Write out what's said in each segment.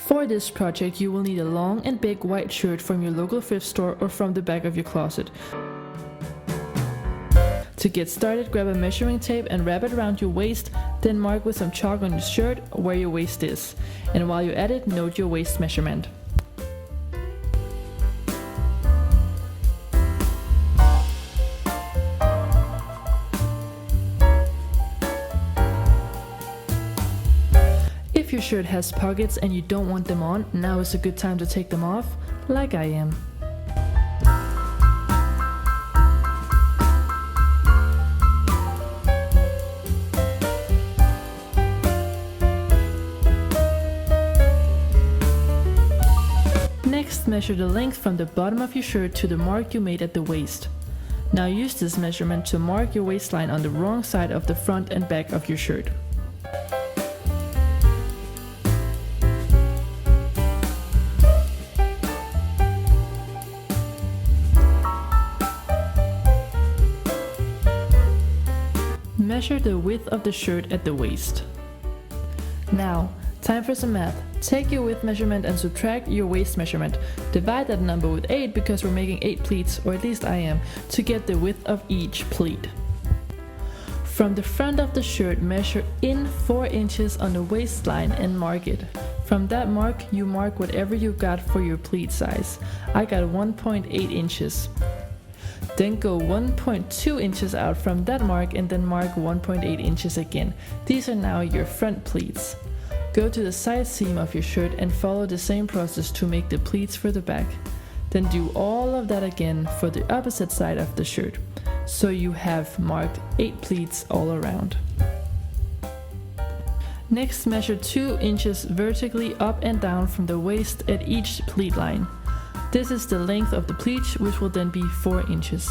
For this project, you will need a long and big white shirt from your local thrift store or from the back of your closet. To get started, grab a measuring tape and wrap it around your waist, then mark with some chalk on your shirt where your waist is. And while you're at it, note your waist measurement. If your shirt has pockets and you don't want them on, now is a good time to take them off, like I am. Next, measure the length from the bottom of your shirt to the mark you made at the waist. Now use this measurement to mark your waistline on the wrong side of the front and back of your shirt. Measure the width of the shirt at the waist. Now, time for some math. Take your width measurement and subtract your waist measurement. Divide that number with 8 because we're making 8 pleats, or at least I am, to get the width of each pleat. From the front of the shirt, measure in 4 inches on the waistline and mark it. From that mark, you mark whatever you got for your pleat size. I got 1.8 inches. Then go 1.2 inches out from that mark and then mark 1.8 inches again. These are now your front pleats. Go to the side seam of your shirt and follow the same process to make the pleats for the back. Then do all of that again for the opposite side of the shirt. So you have marked 8 pleats all around. Next, measure 2 inches vertically up and down from the waist at each pleat line. This is the length of the pleat, which will then be 4 inches.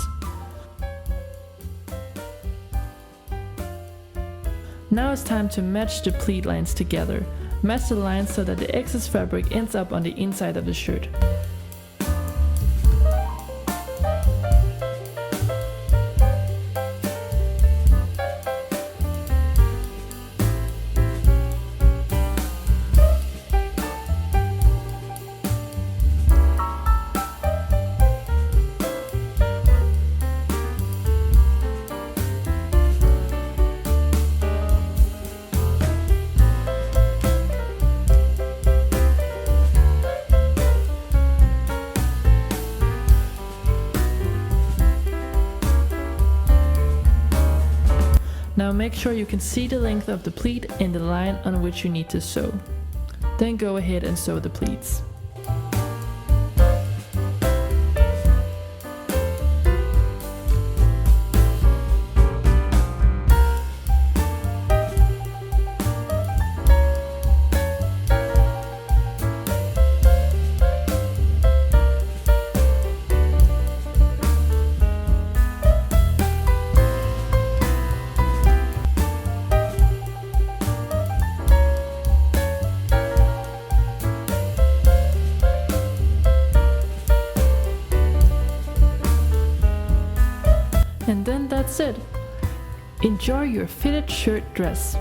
Now it's time to match the pleat lines together. Match the lines so that the excess fabric ends up on the inside of the shirt. Now make sure you can see the length of the pleat and the line on which you need to sew. Then go ahead and sew the pleats. And then that's it. Enjoy your fitted shirt dress.